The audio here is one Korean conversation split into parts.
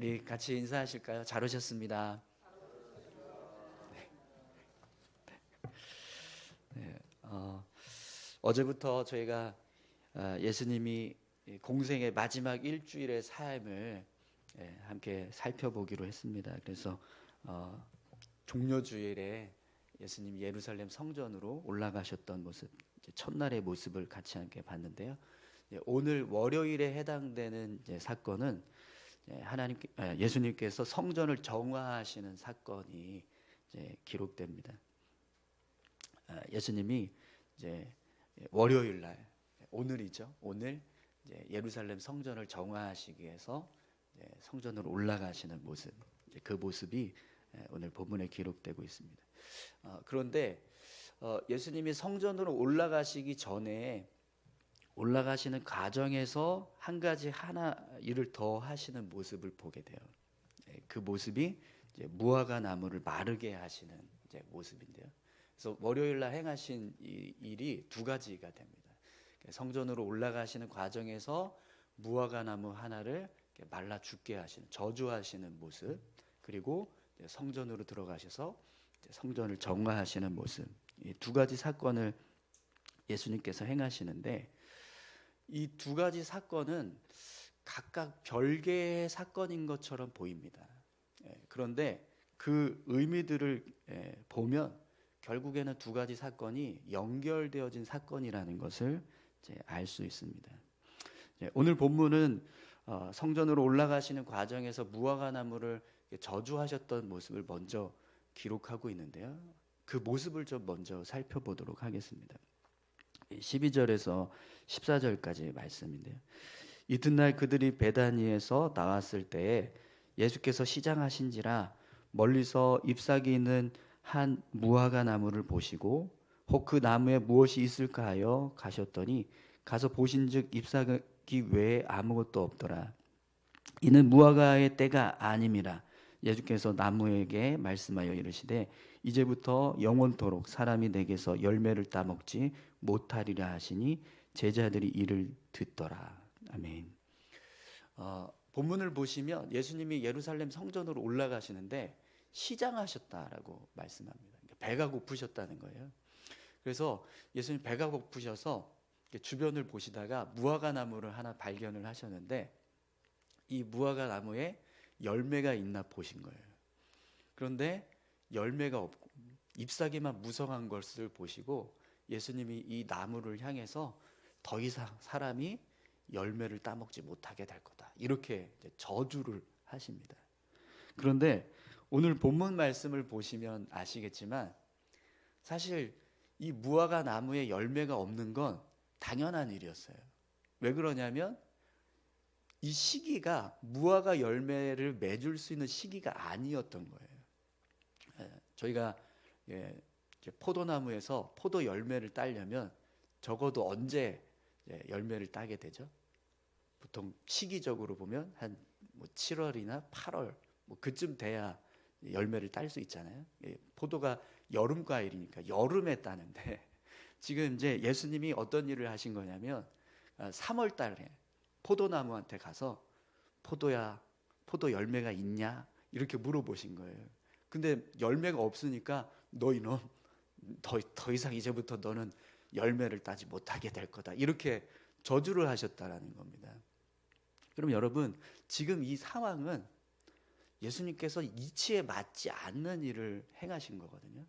우리 같이 인사하실까요? 잘 오셨습니다. 네, 어제부터 저희가 예수님이 공생의 마지막 일주일의 삶을 함께 살펴보기로 했습니다. 그래서 종려주일에 예수님 예루살렘 성전으로 올라가셨던 모습, 첫날의 모습을 같이 함께 봤는데요. 오늘 월요일에 해당되는 사건은 예수님께서 성전을 정화하시는 사건이 기록됩니다. 예수님이 이제 월요일 날, 오늘이죠. 오늘 이제 예루살렘 성전을 정화하시기 위해서 성전으로 올라가시는 모습, 그 모습이 오늘 본문에 기록되고 있습니다. 그런데 예수님이 성전으로 올라가시기 전에 올라가시는 과정에서 한 가지 일을 더 하시는 모습을 보게 돼요. 그 모습이 이제 무화과 나무를 마르게 하시는 모습인데요. 그래서 월요일 날 행하신 이 일이 두 가지가 됩니다. 성전으로 올라가시는 과정에서 무화과 나무 하나를 말라 죽게 하시는, 저주하시는 모습, 그리고 성전으로 들어가셔서 성전을 정화하시는 모습, 이 두 가지 사건을 예수님께서 행하시는데, 이 두 가지 사건은 각각 별개의 사건인 것처럼 보입니다. 그런데 그 의미들을 보면 결국에는 두 가지 사건이 연결되어진 사건이라는 것을 알 수 있습니다. 오늘 본문은 성전으로 올라가시는 과정에서 무화과 나무를 저주하셨던 모습을 먼저 기록하고 있는데요. 그 모습을 좀 먼저 살펴보도록 하겠습니다. 12절에서 14절까지 말씀인데요. 이튿날 그들이 베다니에서 나왔을 때에 예수께서 시장하신지라 멀리서 잎사귀 있는 한 무화과 나무를 보시고 혹 그 나무에 무엇이 있을까 하여 가셨더니 가서 보신즉 잎사귀 외에 아무것도 없더라. 이는 무화과의 때가 아님이라. 예수께서 나무에게 말씀하여 이르시되 이제부터 영원토록 사람이 내게서 열매를 따먹지 못하리라 하시니 제자들이 이를 듣더라. 아멘. 본문을 보시면 예수님이 예루살렘 성전으로 올라가시는데 시장하셨다라고 말씀합니다. 배가 고프셨다는 거예요. 그래서 예수님 배가 고프셔서 주변을 보시다가 무화과 나무를 하나 발견을 하셨는데 이 무화과 나무에 열매가 있나 보신 거예요. 그런데 열매가 없고 잎사귀만 무성한 것을 보시고 예수님이 이 나무를 향해서 더 이상 사람이 열매를 따먹지 못하게 될 거다, 이렇게 저주를 하십니다. 그런데 오늘 본문 말씀을 보시면 아시겠지만 사실 이 무화과 나무에 열매가 없는 건 당연한 일이었어요. 왜 그러냐면 이 시기가 무화과 열매를 맺을 수 있는 시기가 아니었던 거예요. 저희가 포도나무에서 포도 열매를 따려면 적어도 언제 열매를 따게 되죠? 보통 시기적으로 보면 한 7월이나 8월 그쯤 돼야 열매를 딸 수 있잖아요. 포도가 여름 과일이니까 여름에 따는데 지금 이제 예수님이 어떤 일을 하신 거냐면 3월 달에 포도나무한테 가서 포도야, 포도 열매가 있냐? 이렇게 물어보신 거예요. 근데 열매가 없으니까 너희는 더 이상 이제부터 너는 열매를 따지 못하게 될 거다, 이렇게 저주를 하셨다라는 겁니다. 그럼 여러분, 지금 이 상황은 예수님께서 이치에 맞지 않는 일을 행하신 거거든요.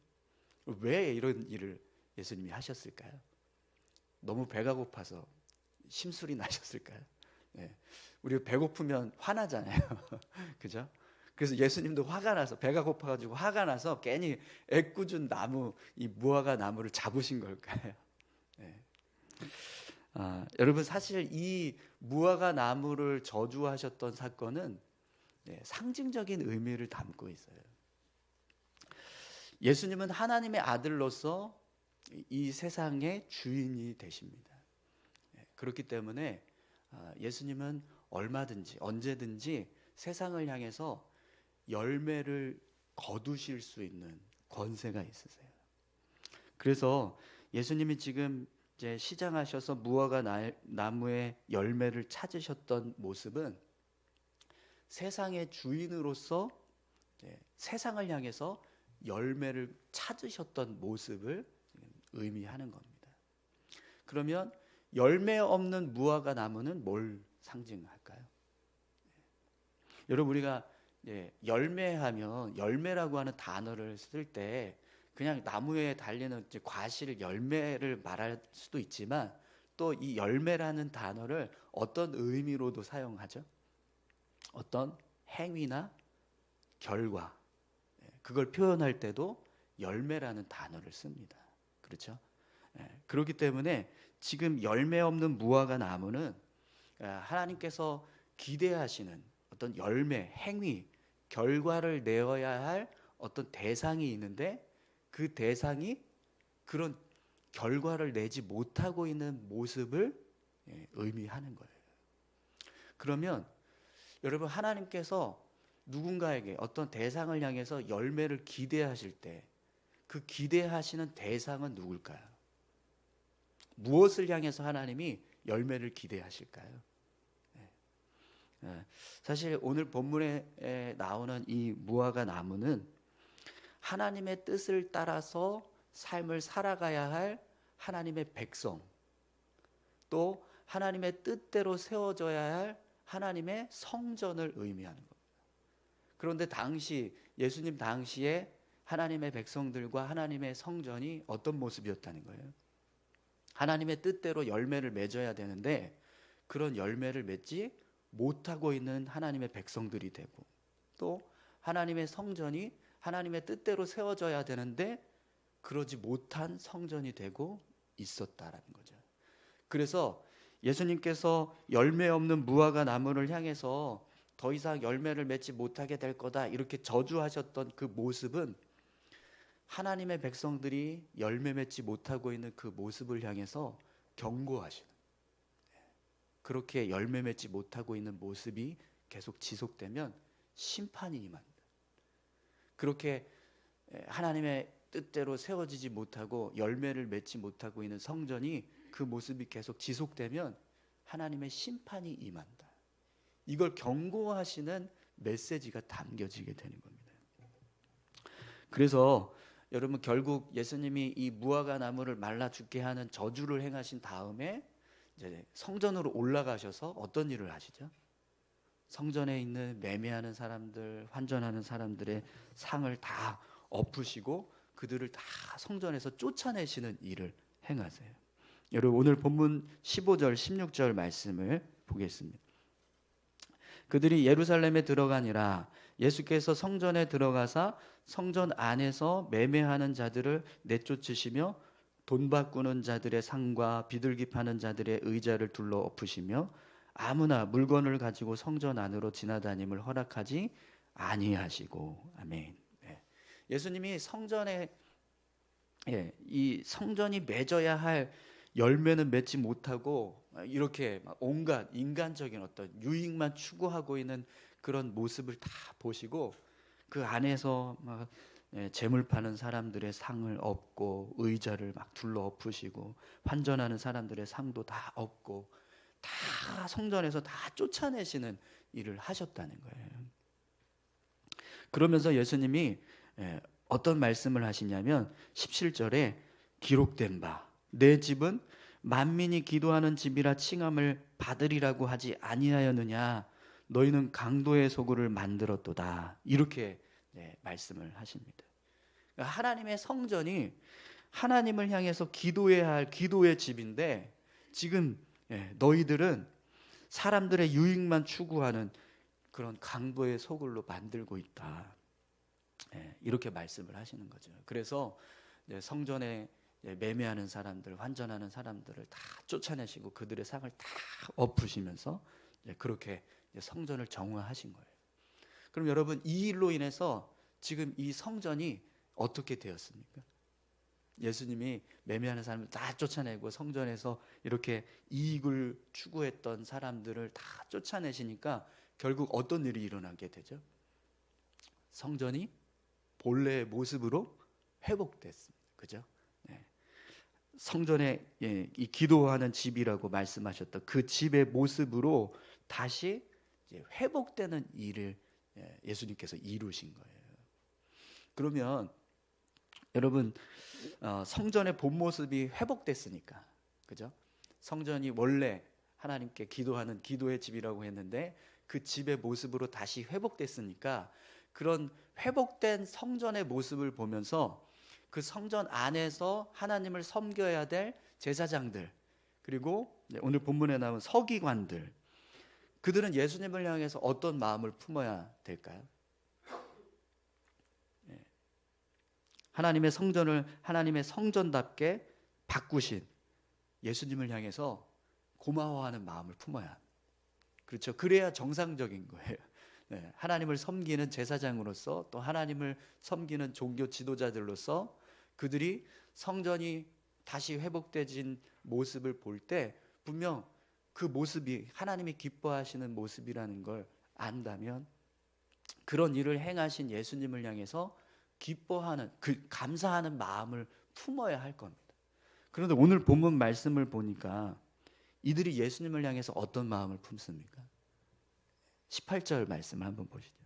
왜 이런 일을 예수님이 하셨을까요? 너무 배가 고파서 심술이 나셨을까요? 우리 배고프면 화나잖아요. 그죠? 그래서 예수님도 화가 나서, 배가 고파가지고 화가 나서 괜히 애꿎은 나무, 이 무화과 나무를 잡으신 걸까요? 여러분, 사실 이 무화과 나무를 저주하셨던 사건은 상징적인 의미를 담고 있어요. 예수님은 하나님의 아들로서 이 세상의 주인이 되십니다. 그렇기 때문에 예수님은 얼마든지 언제든지 세상을 향해서 열매를 거두실 수 있는 권세가 있으세요. 그래서 예수님이 지금 이제 시장하셔서 무화과 나무의 열매를 찾으셨던 모습은 세상의 주인으로서 세상을 향해서 열매를 찾으셨던 모습을 의미하는 겁니다. 그러면 열매 없는 무화과 나무는 뭘 상징할까요? 여러분, 우리가 열매하면 열매라고 하는 단어를 쓸 때 그냥 나무에 달리는 과실 열매를 말할 수도 있지만 또 이 열매라는 단어를 어떤 의미로도 사용하죠. 어떤 행위나 결과, 그걸 표현할 때도 열매라는 단어를 씁니다. 그렇죠? 그렇기 때문에 지금 열매 없는 무화과 나무는 하나님께서 기대하시는 어떤 열매, 행위, 결과를 내어야 할 어떤 대상이 있는데 그 대상이 그런 결과를 내지 못하고 있는 모습을 의미하는 거예요. 그러면 여러분, 하나님께서 누군가에게 어떤 대상을 향해서 열매를 기대하실 때 그 기대하시는 대상은 누굴까요? 무엇을 향해서 하나님이 열매를 기대하실까요? 사실 오늘 본문에 나오는 이 무화과 나무는 하나님의 뜻을 따라서 삶을 살아가야 할 하나님의 백성, 또 하나님의 뜻대로 세워져야 할 하나님의 성전을 의미하는 겁니다. 그런데 예수님 당시에 하나님의 백성들과 하나님의 성전이 어떤 모습이었다는 거예요? 하나님의 뜻대로 열매를 맺어야 되는데 그런 열매를 맺지 못하고 있는 하나님의 백성들이 되고, 또 하나님의 성전이 하나님의 뜻대로 세워져야 되는데 그러지 못한 성전이 되고 있었다라는 거죠. 그래서 예수님께서 열매 없는 무화과 나무를 향해서 더 이상 열매를 맺지 못하게 될 거다 이렇게 저주하셨던 그 모습은 하나님의 백성들이 열매 맺지 못하고 있는 그 모습을 향해서 경고하시는, 그렇게 열매 맺지 못하고 있는 모습이 계속 지속되면 심판이 임한다. 그렇게 하나님의 뜻대로 세워지지 못하고 열매를 맺지 못하고 있는 성전이 그 모습이 계속 지속되면 하나님의 심판이 임한다. 이걸 경고하시는 메시지가 담겨지게 되는 겁니다. 그래서 여러분, 결국 예수님이 이 무화과 나무를 말라 죽게 하는 저주를 행하신 다음에 이제 성전으로 올라가셔서 어떤 일을 하시죠? 성전에 있는 매매하는 사람들, 환전하는 사람들의 상을 다 엎으시고 그들을 다 성전에서 쫓아내시는 일을 행하세요. 여러분, 오늘 본문 15절, 16절 말씀을 보겠습니다. 그들이 예루살렘에 들어가니라. 예수께서 성전에 들어가사 성전 안에서 매매하는 자들을 내쫓으시며 돈 바꾸는 자들의 상과 비둘기 파는 자들의 의자를 둘러 엎으시며 아무나 물건을 가지고 성전 안으로 지나다님을 허락하지 아니하시고. 아멘. 예수님이 이 성전이 맺어야 할 열매는 맺지 못하고 이렇게 온갖 인간적인 어떤 유익만 추구하고 있는 그런 모습을 다 보시고 그 안에서 막 재물 파는 사람들의 상을 엎고 의자를 막 둘러 엎으시고 환전하는 사람들의 상도 다 엎고 다 성전에서 다 쫓아내시는 일을 하셨다는 거예요. 그러면서 예수님이 어떤 말씀을 하시냐면 17절에 기록된 바 내 집은 만민이 기도하는 집이라 칭함을 받으리라고 하지 아니하였느냐. 너희는 강도의 소굴을 만들었도다. 이렇게 말씀을 하십니다. 그러니까 하나님의 성전이 하나님을 향해서 기도해야 할 기도의 집인데 지금 너희들은 사람들의 유익만 추구하는 그런 강도의 소굴로 만들고 있다. 이렇게 말씀을 하시는 거죠. 그래서 성전에 매매하는 사람들, 환전하는 사람들을 다 쫓아내시고 그들의 상을 다 엎으시면서 그렇게 성전을 정화하신 거예요. 그럼 여러분, 이 일로 인해서 지금 이 성전이 어떻게 되었습니까? 예수님이 매매하는 사람을 다 쫓아내고 성전에서 이렇게 이익을 추구했던 사람들을 다 쫓아내시니까 결국 어떤 일이 일어나게 되죠? 성전이 본래의 모습으로 회복됐습니다. 그죠? 성전에 이 기도하는 집이라고 말씀하셨던 그 집의 모습으로 다시 이제 회복되는 일을 예수님께서 이루신 거예요. 그러면 여러분 성전의 본 모습이 회복됐으니까, 그죠? 성전이 원래 하나님께 기도하는 기도의 집이라고 했는데 그 집의 모습으로 다시 회복됐으니까, 그런 회복된 성전의 모습을 보면서 그 성전 안에서 하나님을 섬겨야 될 제사장들, 그리고 오늘 본문에 나온 서기관들, 그들은 예수님을 향해서 어떤 마음을 품어야 될까요? 하나님의 성전을 하나님의 성전답게 바꾸신 예수님을 향해서 고마워하는 마음을 품어야 합니다. 그렇죠? 그래야 정상적인 거예요. 네, 하나님을 섬기는 제사장으로서, 또 하나님을 섬기는 종교 지도자들로서 그들이 성전이 다시 회복되진 모습을 볼 때 분명 그 모습이 하나님이 기뻐하시는 모습이라는 걸 안다면, 그런 일을 행하신 예수님을 향해서 기뻐하는, 감사하는 마음을 품어야 할 겁니다. 그런데 오늘 본문 말씀을 보니까 이들이 예수님을 향해서 어떤 마음을 품습니까? 18절 말씀을 한번 보시죠.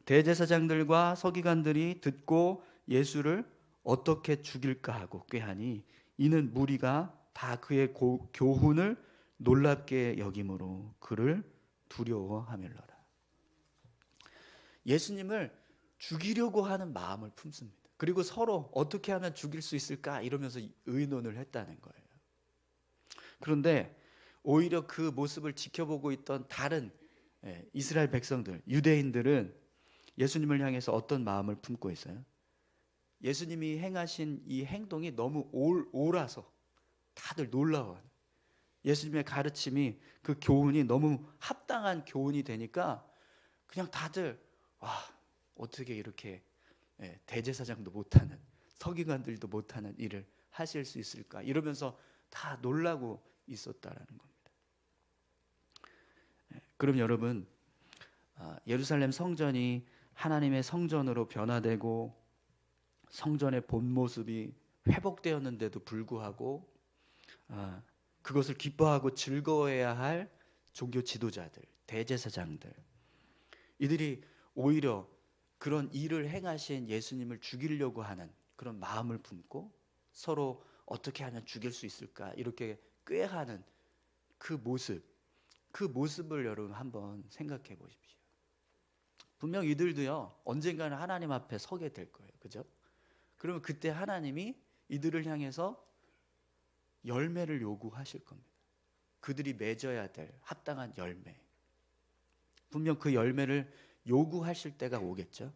대제사장들과 서기관들이 듣고 예수를 어떻게 죽일까 하고 꾀하니 이는 무리가 다 그의 교훈을 놀랍게 여김으로 그를 두려워하밀러라. 예수님을 죽이려고 하는 마음을 품습니다. 그리고 서로 어떻게 하면 죽일 수 있을까 이러면서 의논을 했다는 거예요. 그런데 오히려 그 모습을 지켜보고 있던 다른 이스라엘 백성들, 유대인들은 예수님을 향해서 어떤 마음을 품고 있어요? 예수님이 행하신 이 행동이 너무 옳아서 다들 놀라워요. 예수님의 가르침이, 그 교훈이 너무 합당한 교훈이 되니까 그냥 다들 와, 어떻게 이렇게 대제사장도 못하는, 서기관들도 못하는 일을 하실 수 있을까 이러면서 다 놀라고 있었다라는 겁니다. 그럼 여러분, 예루살렘 성전이 하나님의 성전으로 변화되고 성전의 본 모습이 회복되었는데도 불구하고 그것을 기뻐하고 즐거워해야 할 종교 지도자들, 대제사장들, 이들이 오히려 그런 일을 행하신 예수님을 죽이려고 하는 그런 마음을 품고 서로 어떻게 하면 죽일 수 있을까 이렇게 꾀하는 그 모습을 여러분 한번 생각해 보십시오. 분명 이들도요, 언젠가는 하나님 앞에 서게 될 거예요. 그죠? 그러면 그때 하나님이 이들을 향해서 열매를 요구하실 겁니다. 그들이 맺어야 될 합당한 열매. 분명 그 열매를 요구하실 때가 오겠죠.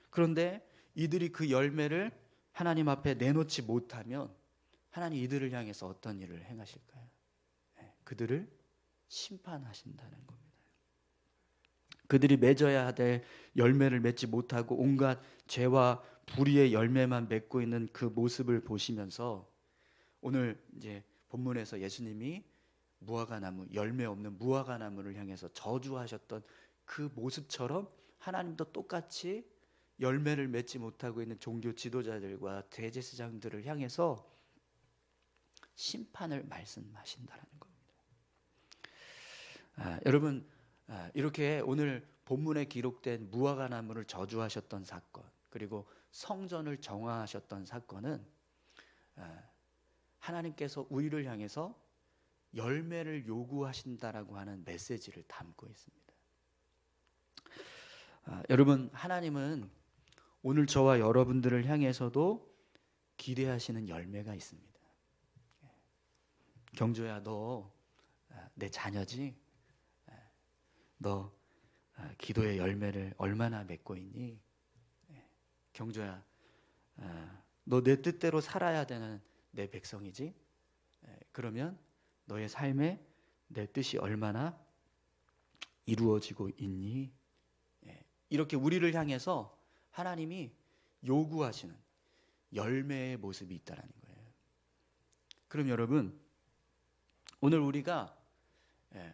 그런데 이들이 그 열매를 하나님 앞에 내놓지 못하면 하나님 이들을 향해서 어떤 일을 행하실까요? 그들을 심판하신다는 겁니다. 그들이 맺어야 될 열매를 맺지 못하고 온갖 죄와 불의의 열매만 맺고 있는 그 모습을 보시면서 오늘 이제 본문에서 예수님이 무화과나무, 열매 없는 무화과나무를 향해서 저주하셨던 그 모습처럼 하나님도 똑같이 열매를 맺지 못하고 있는 종교 지도자들과 대제사장들을 향해서 심판을 말씀하신다는 겁니다. 여러분, 이렇게 오늘 본문에 기록된 무화과나무를 저주하셨던 사건, 그리고 성전을 정화하셨던 사건은 하나님께서 우리를 향해서 열매를 요구하신다라고 하는 메시지를 담고 있습니다. 여러분, 하나님은 오늘 저와 여러분들을 향해서도 기대하시는 열매가 있습니다. 경조야, 너 내 자녀지? 너 기도의 열매를 얼마나 맺고 있니? 경조야, 너 내 뜻대로 살아야 되는 내 백성이지? 그러면 너의 삶에 내 뜻이 얼마나 이루어지고 있니? 이렇게 우리를 향해서 하나님이 요구하시는 열매의 모습이 있다는 거예요. 그럼 여러분, 오늘 우리가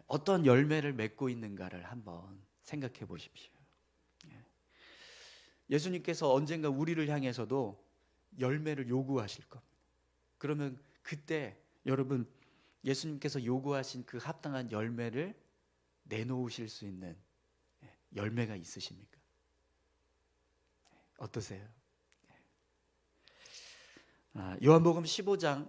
어떤 열매를 맺고 있는가를 한번 생각해 보십시오. 예수님께서 언젠가 우리를 향해서도 열매를 요구하실 겁니다. 그러면 그때 여러분, 예수님께서 요구하신 그 합당한 열매를 내놓으실 수 있는 열매가 있으십니까? 어떠세요? 요한복음 15장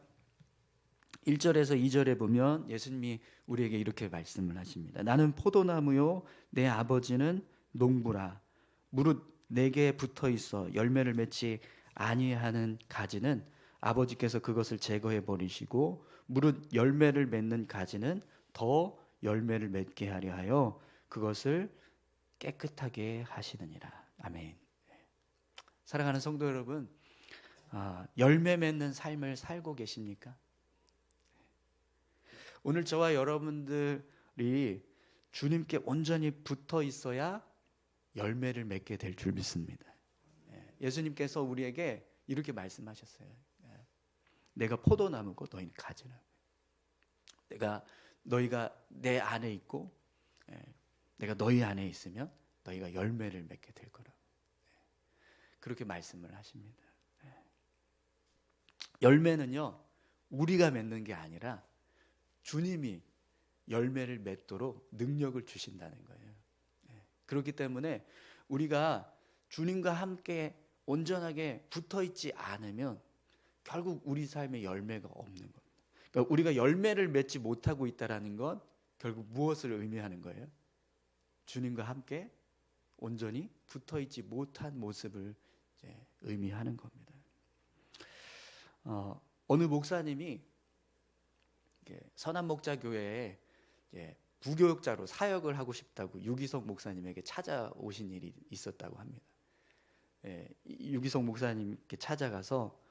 1절에서 2절에 보면 예수님이 우리에게 이렇게 말씀을 하십니다. 나는 포도나무요 내 아버지는 농부라. 무릇 내게 붙어 있어 열매를 맺지 아니하는 가지는 아버지께서 그것을 제거해 버리시고 무릇 열매를 맺는 가지는 더 열매를 맺게 하려 하여 그것을 깨끗하게 하시느니라. 아멘. 사랑하는 성도 여러분, 열매 맺는 삶을 살고 계십니까? 오늘 저와 여러분들이 주님께 온전히 붙어 있어야 열매를 맺게 될 줄 믿습니다. 예수님께서 우리에게 이렇게 말씀하셨어요. 내가 포도나무고 너희는 가지나무. 너희가 내 안에 있고 내가 너희 안에 있으면 너희가 열매를 맺게 될 거라. 그렇게 말씀을 하십니다. 열매는요, 우리가 맺는 게 아니라 주님이 열매를 맺도록 능력을 주신다는 거예요. 그렇기 때문에 우리가 주님과 함께 온전하게 붙어 있지 않으면 결국 우리 삶에 열매가 없는 겁니다. 그러니까 우리가 열매를 맺지 못하고 있다는 건 결국 무엇을 의미하는 거예요? 주님과 함께 온전히 붙어 있지 못한 모습을 의미하는 겁니다. 어느 목사님이 선한목자교회에 부교육자로 사역을 하고 싶다고 유기석 목사님에게 찾아오신 일이 있었다고 합니다. 유기석 목사님께 찾아가서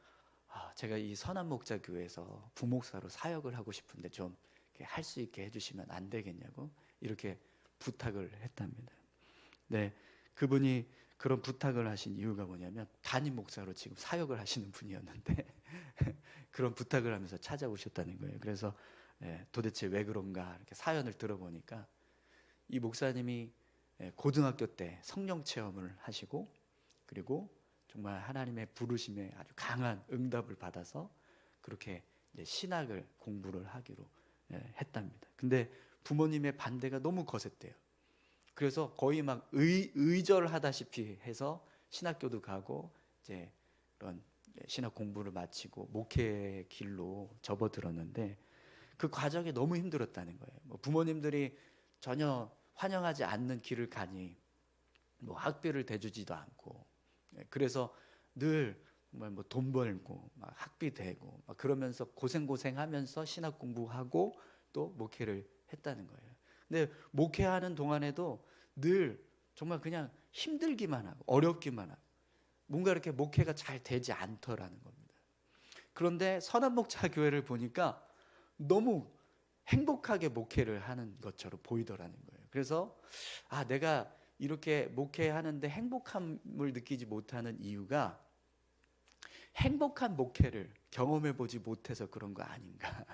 제가 이 선한목자교회에서 부목사로 사역을 하고 싶은데 좀 할 수 있게 해주시면 안 되겠냐고 이렇게 부탁을 했답니다. 네, 그분이 그런 부탁을 하신 이유가 뭐냐면 담임 목사로 지금 사역을 하시는 분이었는데 그런 부탁을 하면서 찾아오셨다는 거예요. 그래서 도대체 왜 그런가 이렇게 사연을 들어보니까 이 목사님이 고등학교 때 성령 체험을 하시고 그리고 정말 하나님의 부르심에 아주 강한 응답을 받아서 그렇게 신학을 공부를 하기로 했답니다. 근데 부모님의 반대가 너무 거셌대요. 그래서 거의 막 의절하다시피 해서 신학교도 가고 이제 그런 신학 공부를 마치고 목회의 길로 접어들었는데 그 과정이 너무 힘들었다는 거예요. 부모님들이 전혀 환영하지 않는 길을 가니 학비를 대주지도 않고 그래서 늘 정말 돈 벌고 막 학비 대고 막 그러면서 고생하면서 신학 공부하고 또 목회를 했다는 거예요. 근데 목회하는 동안에도 늘 정말 그냥 힘들기만 하고 어렵기만 하고 뭔가 이렇게 목회가 잘 되지 않더라는 겁니다. 그런데 선한목자교회를 보니까 너무 행복하게 목회를 하는 것처럼 보이더라는 거예요. 그래서 내가 이렇게 목회하는데 행복함을 느끼지 못하는 이유가 행복한 목회를 경험해 보지 못해서 그런 거 아닌가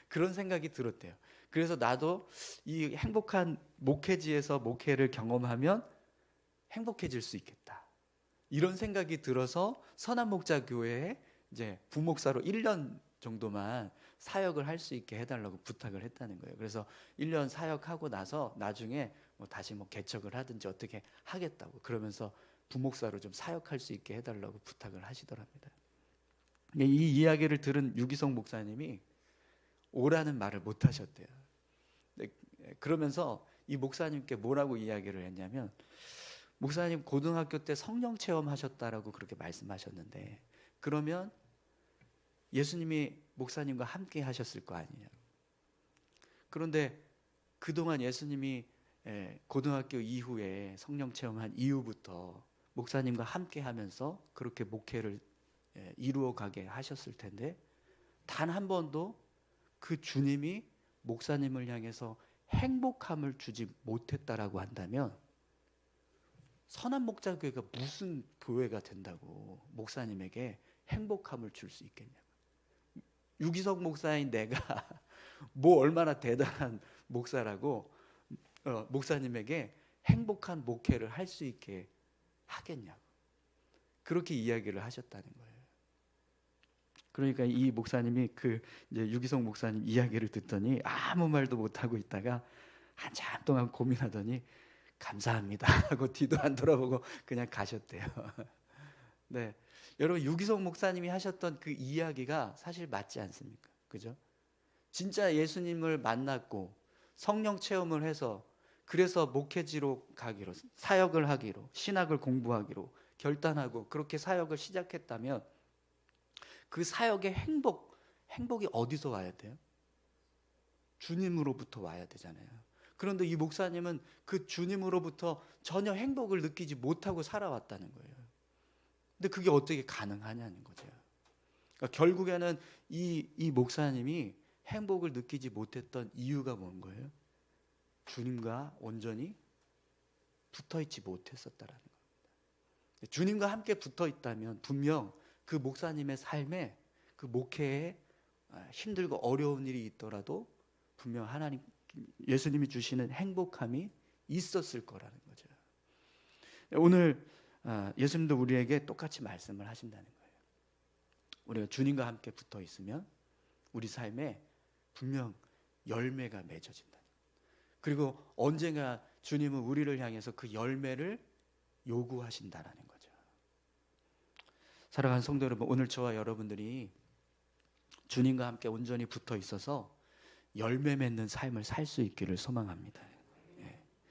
그런 생각이 들었대요. 그래서 나도 이 행복한 목회지에서 목회를 경험하면 행복해질 수 있겠다 이런 생각이 들어서 선한목자교회에 이제 부목사로 1년 정도만 사역을 할 수 있게 해달라고 부탁을 했다는 거예요. 그래서 1년 사역하고 나서 나중에 다시 개척을 하든지 어떻게 하겠다고 그러면서 부목사로 좀 사역할 수 있게 해달라고 부탁을 하시더랍니다. 이 이야기를 들은 유기성 목사님이 오라는 말을 못 하셨대요. 그러면서 이 목사님께 뭐라고 이야기를 했냐면 목사님 고등학교 때 성령 체험하셨다라고 그렇게 말씀하셨는데 그러면 예수님이 목사님과 함께 하셨을 거 아니냐. 그런데 그동안 예수님이 고등학교 이후에 성령 체험한 이후부터 목사님과 함께 하면서 그렇게 목회를 이루어가게 하셨을 텐데 단 한 번도 그 주님이 목사님을 향해서 행복함을 주지 못했다라고 한다면 선한목자교회가 무슨 교회가 된다고 목사님에게 행복함을 줄 수 있겠냐고. 유기석 목사인 내가 뭐 얼마나 대단한 목사라고 목사님에게 행복한 목회를 할 수 있게 하겠냐고 그렇게 이야기를 하셨다는 거예요. 그러니까 이 목사님이 이제 유기석 목사님 이야기를 듣더니 아무 말도 못 하고 있다가 한참 동안 고민하더니 감사합니다 하고 뒤도 안 돌아보고 그냥 가셨대요. 네, 여러분 유기성 목사님이 하셨던 그 이야기가 사실 맞지 않습니까? 그죠? 진짜 예수님을 만났고 성령 체험을 해서 그래서 목회지로 가기로, 사역을 하기로, 신학을 공부하기로 결단하고 그렇게 사역을 시작했다면 그 사역의 행복이 어디서 와야 돼요? 주님으로부터 와야 되잖아요. 그런데 이 목사님은 그 주님으로부터 전혀 행복을 느끼지 못하고 살아왔다는 거예요. 근데 그게 어떻게 가능하냐는 거죠. 그러니까 결국에는 이 목사님이 행복을 느끼지 못했던 이유가 뭔 거예요? 주님과 온전히 붙어 있지 못했었다라는 겁니다. 주님과 함께 붙어 있다면 분명 그 목사님의 삶에, 그 목회에 힘들고 어려운 일이 있더라도 분명 하나님, 예수님이 주시는 행복함이 있었을 거라는 거죠. 오늘 예수님도 우리에게 똑같이 말씀을 하신다는 거예요. 우리가 주님과 함께 붙어 있으면 우리 삶에 분명 열매가 맺어진다. 그리고 언젠가 주님은 우리를 향해서 그 열매를 요구하신다라는 거죠. 사랑하는 성도 여러분, 오늘 저와 여러분들이 주님과 함께 온전히 붙어 있어서 열매 맺는 삶을 살 수 있기를 소망합니다.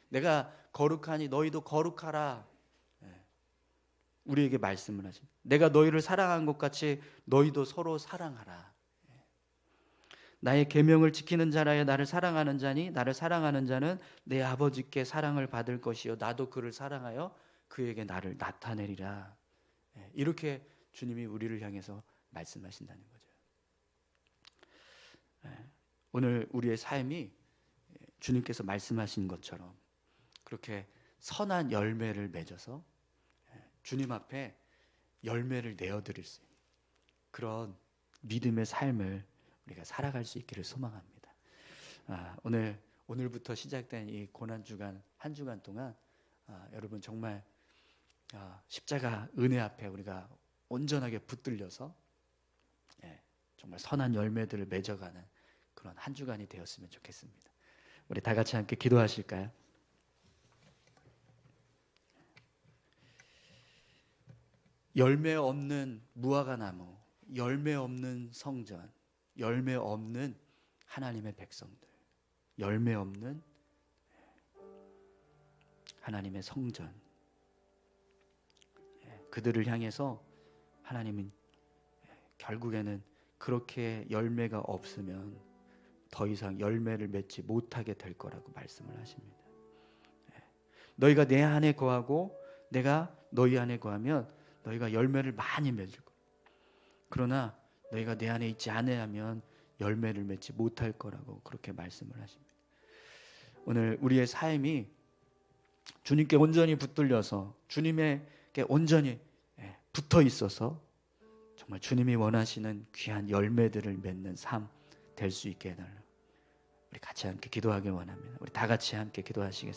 내가 거룩하니 너희도 거룩하라. 우리에게 말씀을 하십니다. 내가 너희를 사랑한 것 같이 너희도 서로 사랑하라. 나의 계명을 지키는 자라야 나를 사랑하는 자니 나를 사랑하는 자는 내 아버지께 사랑을 받을 것이요 나도 그를 사랑하여 그에게 나를 나타내리라. 이렇게 주님이 우리를 향해서 말씀하신다는 거죠. 오늘 우리의 삶이 주님께서 말씀하신 것처럼 그렇게 선한 열매를 맺어서 주님 앞에 열매를 내어드릴 수 있는 그런 믿음의 삶을 우리가 살아갈 수 있기를 소망합니다. 오늘부터 시작된 이 고난주간 한 주간 동안 여러분 정말 십자가 은혜 앞에 우리가 온전하게 붙들려서 정말 선한 열매들을 맺어가는 그런 한 주간이 되었으면 좋겠습니다. 우리 다 같이 함께 기도하실까요? 열매 없는 무화과 나무, 열매 없는 성전, 열매 없는 하나님의 백성들, 열매 없는 하나님의 성전, 그들을 향해서 하나님은 결국에는 그렇게 열매가 없으면 더 이상 열매를 맺지 못하게 될 거라고 말씀을 하십니다. 너희가 내 안에 거하고 내가 너희 안에 거하면 너희가 열매를 많이 맺을 거야. 그러나 너희가 내 안에 있지 않으면 열매를 맺지 못할 거라고 그렇게 말씀을 하십니다. 오늘 우리의 삶이 주님께 온전히 붙들려서 주님에게 온전히 붙어 있어서 정말 주님이 원하시는 귀한 열매들을 맺는 삶 될 수 있게 해달라고 우리 같이 함께 기도하길 원합니다. 우리 다 같이 함께 기도하시겠습니다.